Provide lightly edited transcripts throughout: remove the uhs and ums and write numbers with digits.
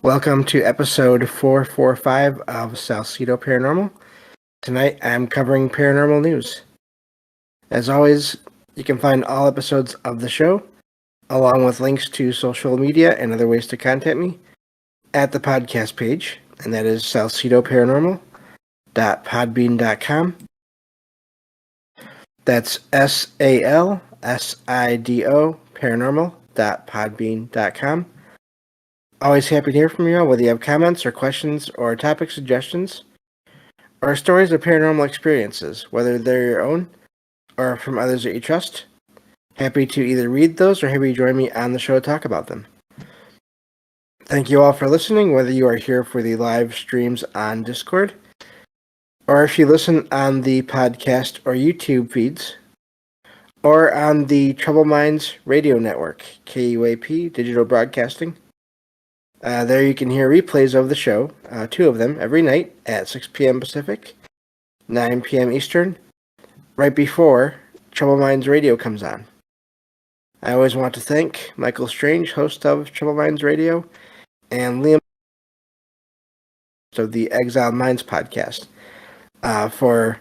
Welcome to episode 445 of Salcedo Paranormal. Tonight I'm covering paranormal news. As always, you can find all episodes of the show, along with links to social media and other ways to contact me, at the podcast page, and that is salcedoparanormal.podbean.com. That's SALSIDO paranormal.podbean.com. Always happy to hear from you all, whether you have comments or questions or topic suggestions, or stories of paranormal experiences, whether they're your own or from others that you trust. Happy to either read those or happy to join me on the show to talk about them. Thank you all for listening, whether you are here for the live streams on Discord, or if you listen on the podcast or YouTube feeds, or on the Troubled Minds Radio Network, KUAP Digital Broadcasting. There you can hear replays of the show, 2 of them, every night at 6 p.m. Pacific, 9 p.m. Eastern, right before Troubled Minds Radio comes on. I always want to thank Michael Strange, host of Troubled Minds Radio, and Liam of the Exiled Minds podcast, for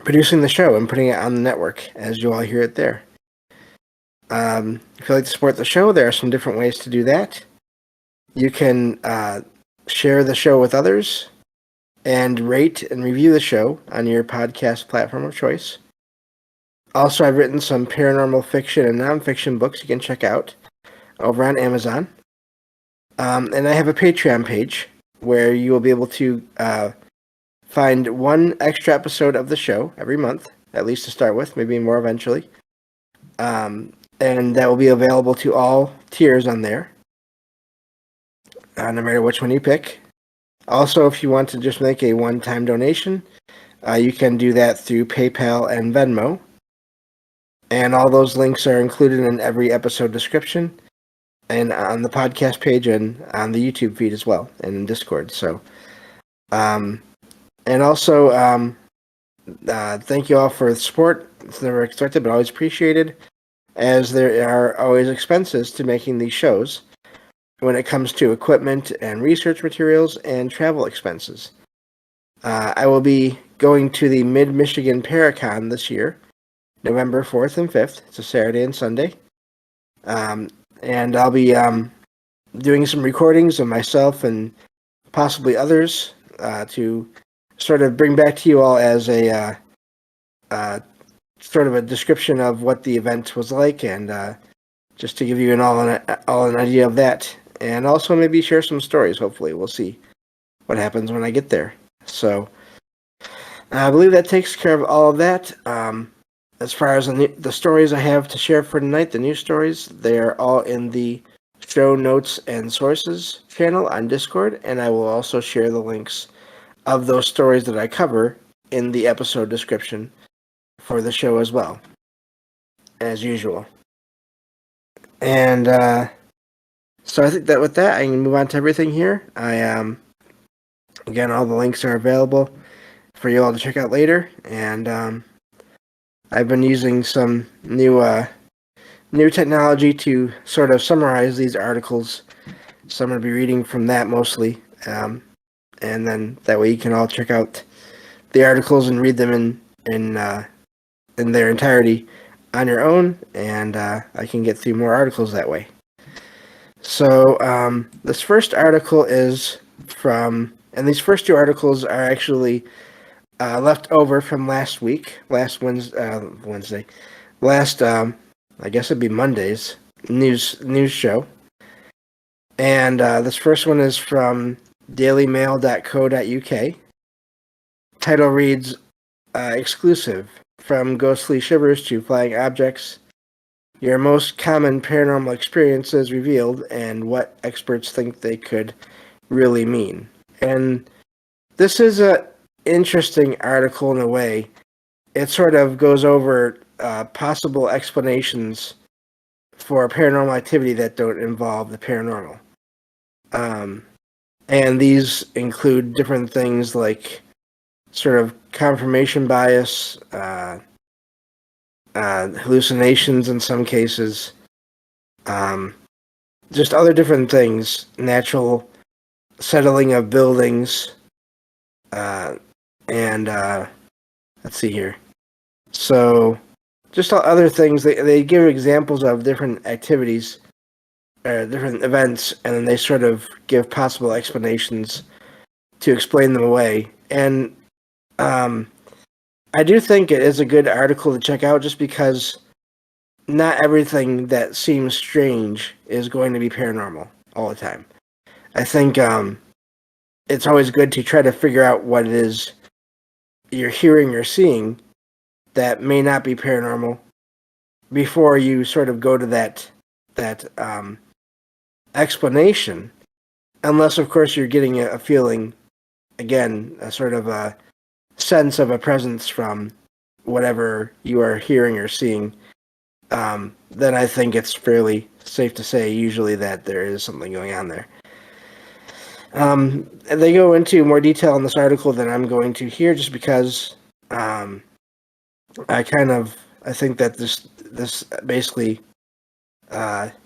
producing the show and putting it on the network, as you all hear it there. If you'd like to support the show, there are some different ways to do that. You can share the show with others and rate and review the show on your podcast platform of choice. Also, I've written some paranormal fiction and nonfiction books you can check out over on Amazon. And I have a Patreon page where you will be able to find one extra episode of the show every month, at least to start with, maybe more eventually. And that will be available to all tiers on there, no matter which one you pick. Also, if you want to just make a one-time donation, you can do that through PayPal and Venmo. And all those links are included in every episode description, and on the podcast page, and on the YouTube feed as well, and in Discord. So, and also, thank you all for the support. It's never expected, but always appreciated, as there are always expenses to making these shows when it comes to equipment and research materials and travel expenses. I will be going to the Mid-Michigan Paracon this year, November 4th and 5th. It's a Saturday and Sunday. And I'll be doing some recordings of myself and possibly others to sort of bring back to you all as a sort of a description of what the event was like, and just to give you an idea of that, and also maybe share some stories. Hopefully, we'll see what happens when I get there. So I believe that takes care of all of that. As far as the stories I have to share for tonight, the news stories, they are all in the show notes and sources channel on Discord, and I will also share the links of those stories that I cover in the episode description for the show as well, as usual. And so I think that with that, I can move on to everything here. Again, all the links are available for you all to check out later, and I've been using some new technology to sort of summarize these articles, so I'm going to be reading from that mostly, and then that way you can all check out the articles and read them in their entirety on your own, and I can get through more articles that way. So this first article is from, and these first 2 articles are actually left over from last Wednesday, I guess it'd be Monday's news show. And this first one is from dailymail.co.uk. Title reads, exclusive, from ghostly shivers to flying objects, your most common paranormal experiences revealed and what experts think they could really mean. And this is a interesting article in a way. It sort of goes over possible explanations for paranormal activity that don't involve the paranormal. And these include different things like sort of confirmation bias, hallucinations in some cases, just other different things, natural settling of buildings, and let's see here. So just other things. They give examples of different activities, different events, and then they sort of give possible explanations to explain them away. And I do think it is a good article to check out just because not everything that seems strange is going to be paranormal all the time. I think it's always good to try to figure out what it is you're hearing or seeing that may not be paranormal before you sort of go to that explanation, unless of course you're getting a feeling, again, a sort of a sense of a presence from whatever you are hearing or seeing. Then I think it's fairly safe to say usually that there is something going on there. And they go into more detail in this article than I'm going to here, just because I think that this basically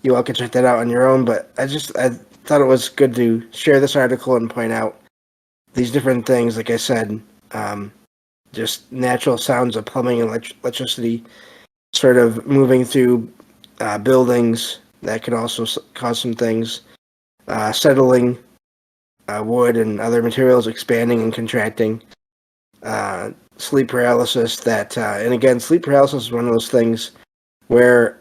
you all can check that out on your own. But I thought it was good to share this article and point out these different things. Like I said, just natural sounds of plumbing and electricity, sort of moving through buildings that can also cause some things, settling wood and other materials, expanding and contracting, sleep paralysis. And again, sleep paralysis is one of those things where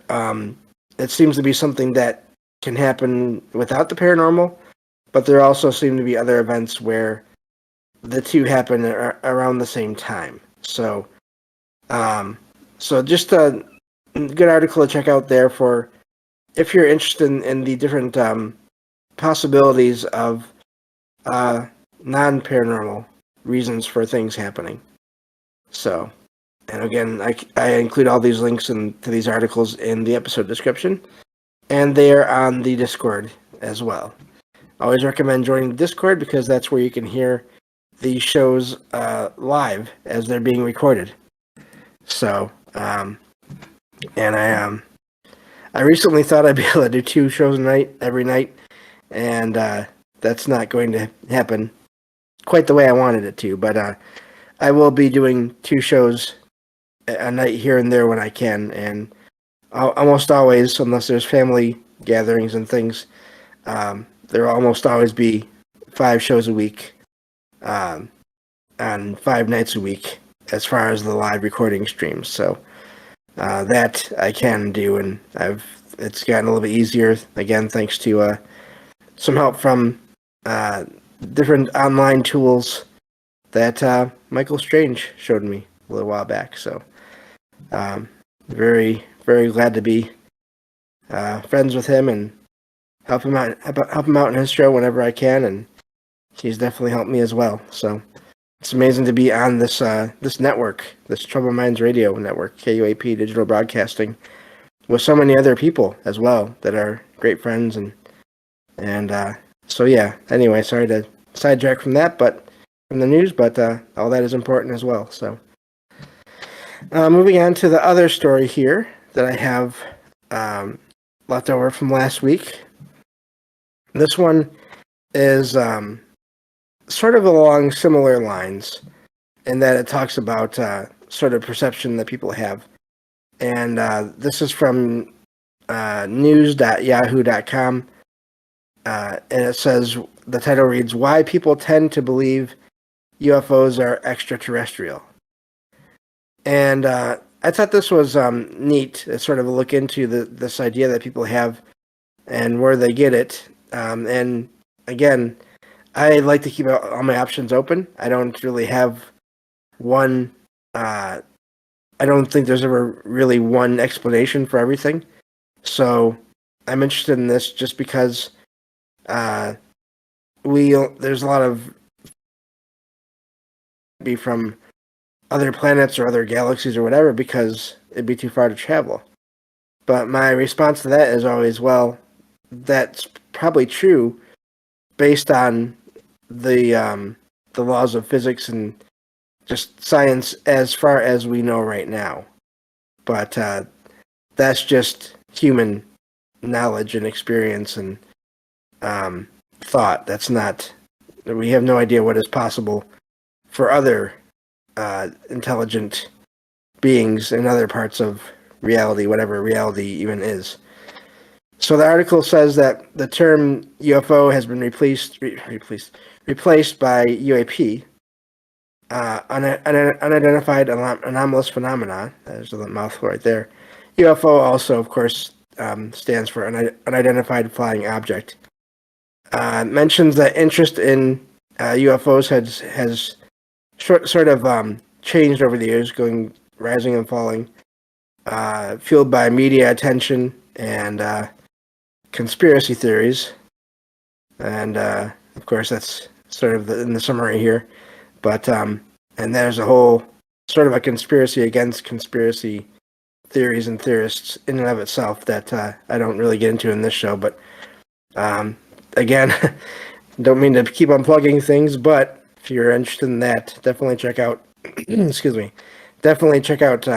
it seems to be something that can happen without the paranormal, but there also seem to be other events where the two happen around the same time. So just a good article to check out there for if you're interested in the different possibilities of non-paranormal reasons for things happening. So, and again, I include all these links to these articles in the episode description, and they are on the Discord as well. I always recommend joining the Discord because that's where you can hear these shows live as they're being recorded. So, and I recently thought I'd be able to do 2 shows every night, and that's not going to happen quite the way I wanted it to. But I will be doing 2 shows a night here and there when I can, and almost always, unless there's family gatherings and things, there will almost always be 5 shows a week, on 5 nights a week, as far as the live recording streams. So that I can do, and it's gotten a little bit easier, again, thanks to some help from different online tools that Michael Strange showed me a little while back. So very, very glad to be friends with him and help him out in his show whenever I can, and he's definitely helped me as well. So it's amazing to be on this network, this Troubled Minds Radio Network, KUAP Digital Broadcasting, with so many other people as well that are great friends, and so yeah. Anyway, sorry to sidetrack from the news, but all that is important as well. So moving on to the other story here that I have left over from last week. This one is sort of along similar lines in that it talks about sort of perception that people have. And this is from news.yahoo.com. And it says, the title reads, "Why People Tend to Believe UFOs Are Extraterrestrial." And I thought this was neat. It's sort of a look into this idea that people have and where they get it. And again, I like to keep all my options open. I don't really have one. I don't think there's ever really one explanation for everything. So I'm interested in this just because there's a lot of be from other planets or other galaxies or whatever, because it'd be too far to travel. But my response to that is always, well, that's probably true based on the laws of physics and just science as far as we know right now. But that's just human knowledge and experience and thought. We have no idea what is possible for other intelligent beings in other parts of reality, whatever reality even is. So the article says that the term UFO has been replaced by UAP, unidentified anomalous phenomena. There's a mouthful right there. UFO also, of course, stands for unidentified flying object. Mentions that interest in UFOs has sort of changed over the years, rising and falling, fueled by media attention and conspiracy theories. And of course, that's sort of in the summary here. But and there's a whole sort of a conspiracy against conspiracy theories and theorists in and of itself that I don't really get into in this show. But again, don't mean to keep on plugging things, but if you're interested in that, definitely check out. Excuse me. Definitely check out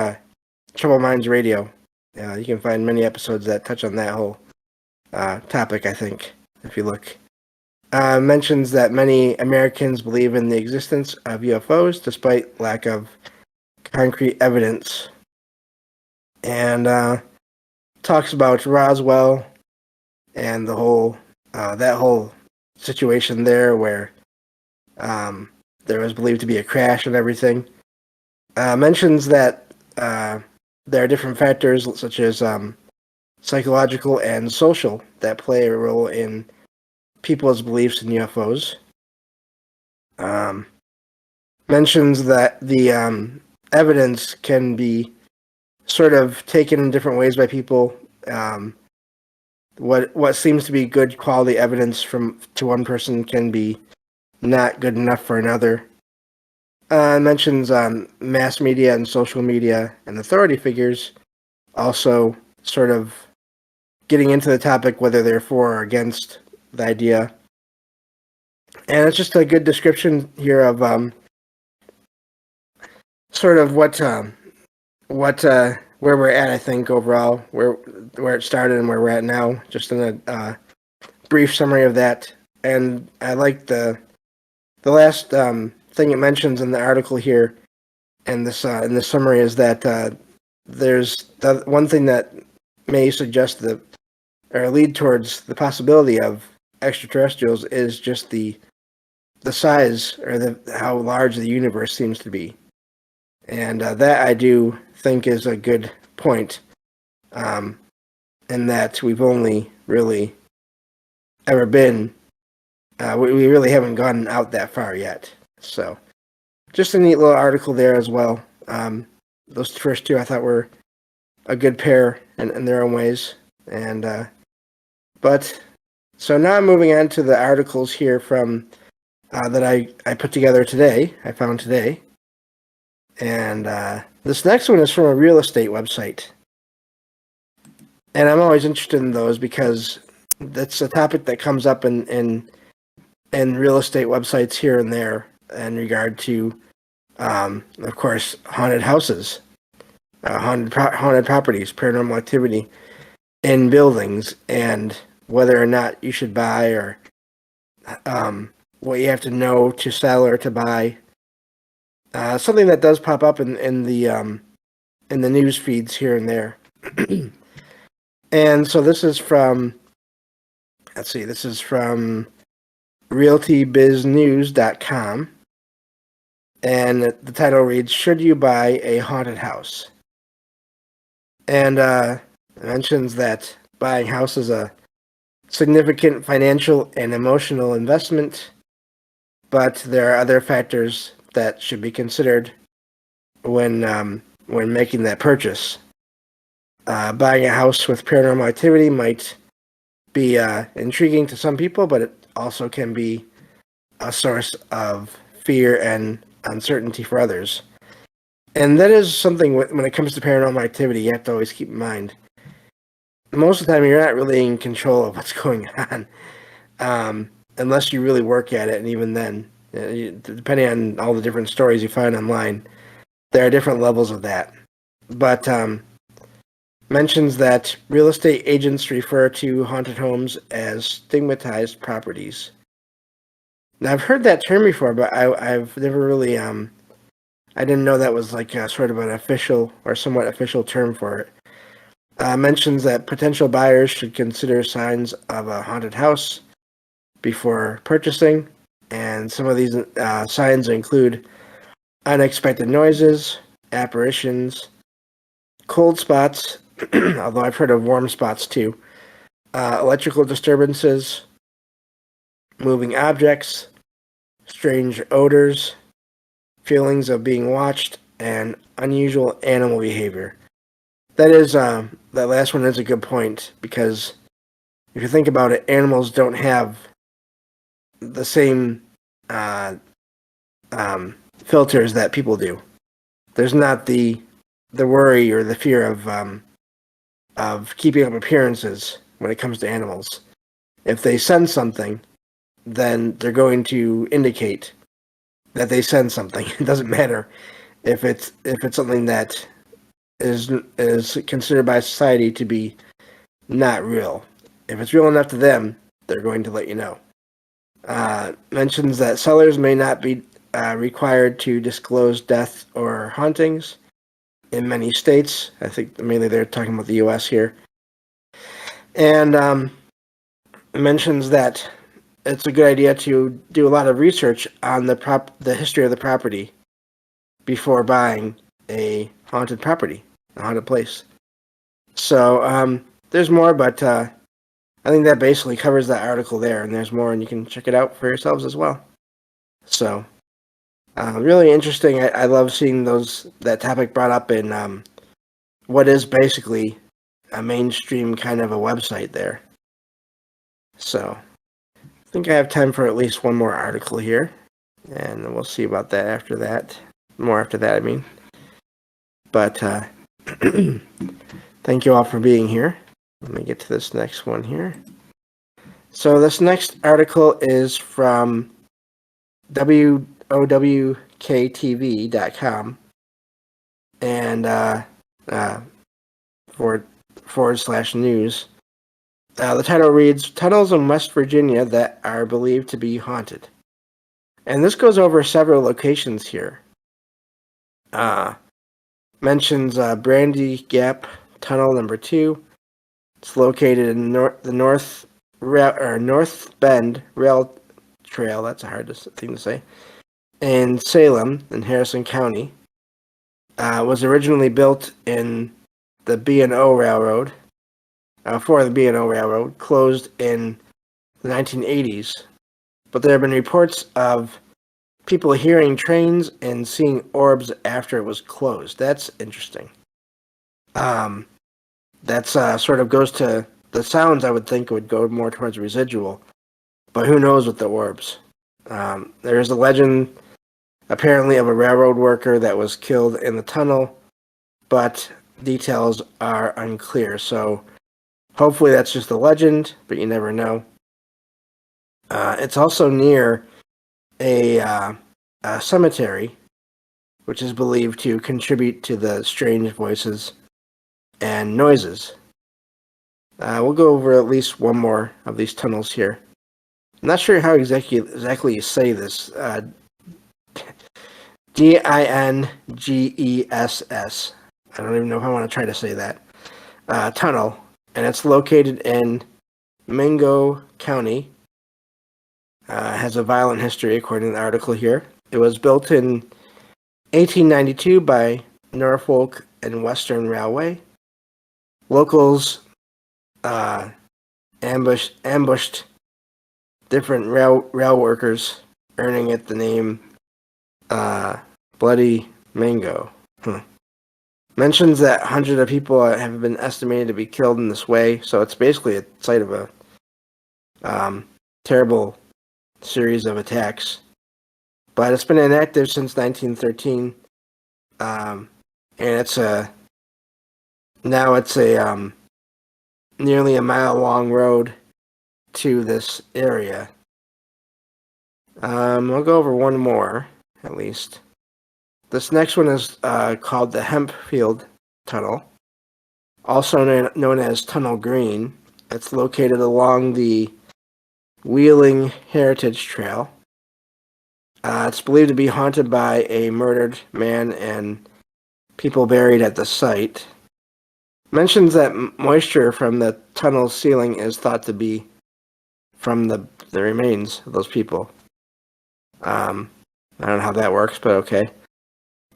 Trouble Minds Radio. You can find many episodes that touch on that whole topic. I think if you look. Mentions that many Americans believe in the existence of UFOs despite lack of concrete evidence. And talks about Roswell and the whole that whole situation there where there was believed to be a crash and everything. Mentions that there are different factors such as psychological and social that play a role in people's beliefs in UFOs. Mentions that the evidence can be sort of taken in different ways by people. What seems to be good quality evidence to one person can be not good enough for another. Mentions mass media and social media and authority figures also sort of getting into the topic whether they're for or against the idea. And it's just a good description here of sort of where we're at, I think, overall, where it started and where we're at now, just in a brief summary of that. And I like the last thing it mentions in the article here and this in the summary is that there's the one thing that may suggest or lead towards the possibility of extraterrestrials is just the size or how large the universe seems to be, and that I do think is a good point, in that we've only really ever been we really haven't gone out that far yet. So just a neat little article there as well. Those first two I thought were a good pair in their own ways, and but. So now I'm moving on to the articles here from that I put together today. I found today, and this next one is from a real estate website, and I'm always interested in those because that's a topic that comes up in real estate websites here and there in regard to, of course, haunted houses, haunted properties, paranormal activity in buildings, and whether or not you should buy or what you have to know to sell or to buy. Something that does pop up in the news feeds here and there. And so this is from, realtybiznews.com, and the title reads, "Should You Buy a Haunted House?" And it mentions that buying a house is a significant financial and emotional investment, but there are other factors that should be considered when making that purchase. Buying a house with paranormal activity might be intriguing to some people, but it also can be a source of fear and uncertainty for others. And that is something when it comes to paranormal activity you have to always keep in mind. Most of the time, you're not really in control of what's going on, unless you really work at it. And even then, depending on all the different stories you find online, there are different levels of that. But mentions that real estate agents refer to haunted homes as stigmatized properties. Now, I've heard that term before, but I've never really, I didn't know that was like a, sort of an official or somewhat official term for it. Mentions that potential buyers should consider signs of a haunted house before purchasing, and some of these signs include unexpected noises, apparitions, cold spots, although I've heard of warm spots too, electrical disturbances, moving objects, strange odors, feelings of being watched, and unusual animal behavior. That is, that last one is a good point, because if you think about it, animals don't have the same filters that people do. There's not the worry or the fear of keeping up appearances when it comes to animals. If they sense something, then they're going to indicate that they sense something. It doesn't matter if it's something that is considered by society to be not real. If it's real enough to them, they're going to let you know. Mentions that sellers may not be required to disclose death or hauntings in many states. I think mainly they're talking about the U.S. here. And mentions that it's a good idea to do a lot of research on the history of the property before buying a haunted property, a haunted place. So there's more, but I think that basically covers that article there, and there's more, and you can check it out for yourselves as well. So really interesting. I love seeing that topic brought up in what is basically a mainstream kind of a website there. So I think I have time for at least one more article here, and we'll see about that after that. More after that, I mean. But thank you all for being here. Let me get to this next one here. So this next article is from WOWKTV.com and /news. The title reads, Tunnels in West Virginia that are believed to be haunted. And this goes over several locations here. Mentions Brandy Gap Tunnel number 2. It's located in the North Bend Rail Trail, that's a hard thing to say, in Salem, in Harrison County. Was originally built in the B&O Railroad, for the B&O Railroad, closed in the 1980s. But there have been reports of people hearing trains and seeing orbs after it was closed. That's interesting. That's sort of goes to the sounds. I would think would go more towards residual, but who knows with the orbs. There is a legend, apparently, of a railroad worker that was killed in the tunnel, but details are unclear. So hopefully that's just a legend, but you never know. It's also near a cemetery, which is believed to contribute to the strange voices and noises. We'll go over at least one more of these tunnels here. I'm not sure how exactly you say this. Dingess. I don't even know if I want to try to say that. Tunnel, and it's located in Mingo County. Has a violent history, according to the article here. It was built in 1892 by Norfolk and Western Railway. Locals ambushed different rail workers, earning it the name Bloody Mango. Mentions that hundreds of people have been estimated to be killed in this way, so it's basically a site of a terrible series of attacks. But it's been inactive since 1913, and it's now it's a nearly a mile-long road to this area. I'll go over one more, at least. This next one is called the Hempfield Tunnel, also known as Tunnel Green. It's located along the Wheeling Heritage Trail. It's believed to be haunted by a murdered man and people buried at the site. Mentions that moisture from the tunnel's ceiling is thought to be from the remains of those people. I don't know how that works, but okay.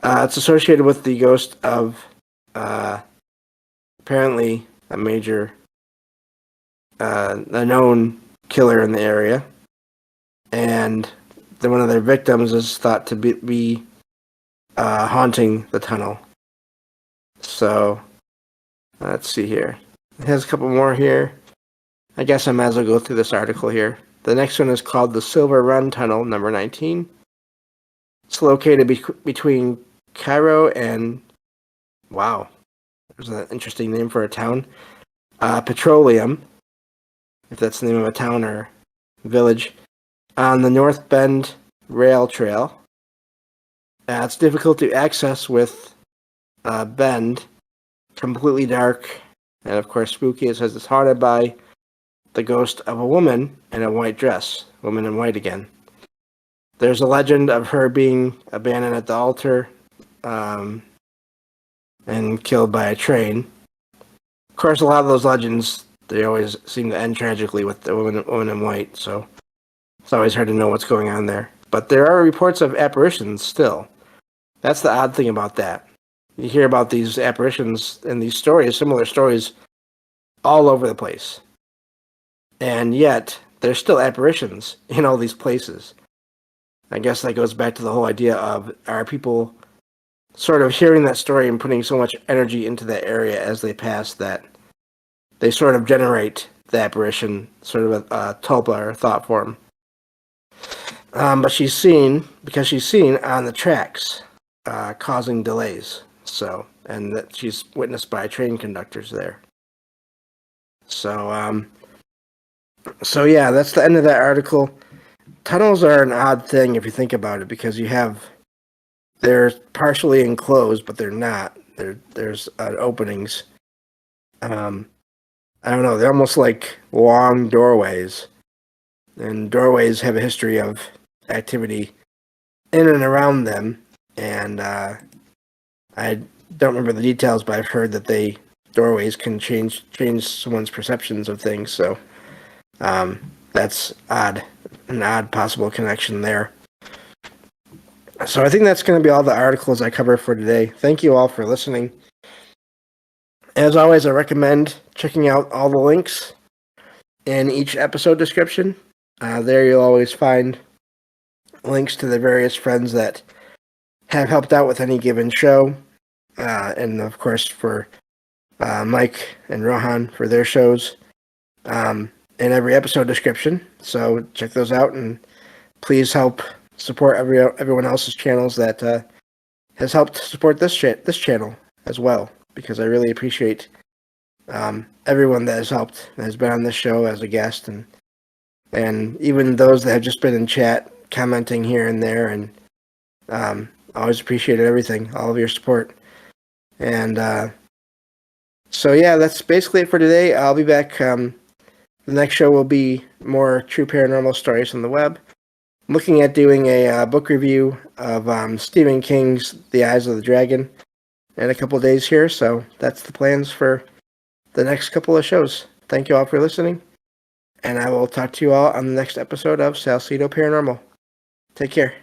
It's associated with the ghost of apparently a major, a known killer in the area, and one of their victims is thought to be haunting the tunnel. So, let's see here. It has a couple more here. I guess I might as well go through this article here. The next one is called the Silver Run Tunnel, number 19. It's located between Cairo and, wow, there's an interesting name for a town, Petroleum, if that's the name of a town or village, on the North Bend Rail Trail. It's difficult to access with Bend, completely dark, and of course spooky. It says it's haunted by the ghost of a woman in a white dress, woman in white again. There's a legend of her being abandoned at the altar and killed by a train. Of course, a lot of those legends, they always seem to end tragically with the woman in white, so it's always hard to know what's going on there. But there are reports of apparitions still. That's the odd thing about that. You hear about these apparitions and these stories, similar stories, all over the place. And yet, there's still apparitions in all these places. I guess that goes back to the whole idea of, are people sort of hearing that story and putting so much energy into that area as they pass that they sort of generate the apparition, sort of a tulpa or thought form. But she's seen on the tracks, causing delays. So, and that she's witnessed by train conductors there. So, so yeah, that's the end of that article. Tunnels are an odd thing if you think about it, because they're partially enclosed, but they're not. There's openings. I don't know. They're almost like long doorways, and doorways have a history of activity in and around them. And I don't remember the details, but I've heard that doorways can change someone's perceptions of things. So that's odd. An odd possible connection there. So I think that's going to be all the articles I cover for today. Thank you all for listening. As always, I recommend checking out all the links in each episode description. There you'll always find links to the various friends that have helped out with any given show. And of course for Mike and Rohan for their shows. In every episode description. So check those out, and please help support everyone else's channels that has helped support this channel as well, because I really appreciate everyone that has helped and has been on this show as a guest, and even those that have just been in chat commenting here and there, and always appreciated everything, all of your support. And so yeah, that's basically it for today. I'll be back. The next show will be more true paranormal stories from the web. I'm looking at doing a book review of Stephen King's The Eyes of the Dragon in a couple of days here, so that's the plans for the next couple of shows. Thank you all for listening, and I will talk to you all on the next episode of Salcedo Paranormal. Take care.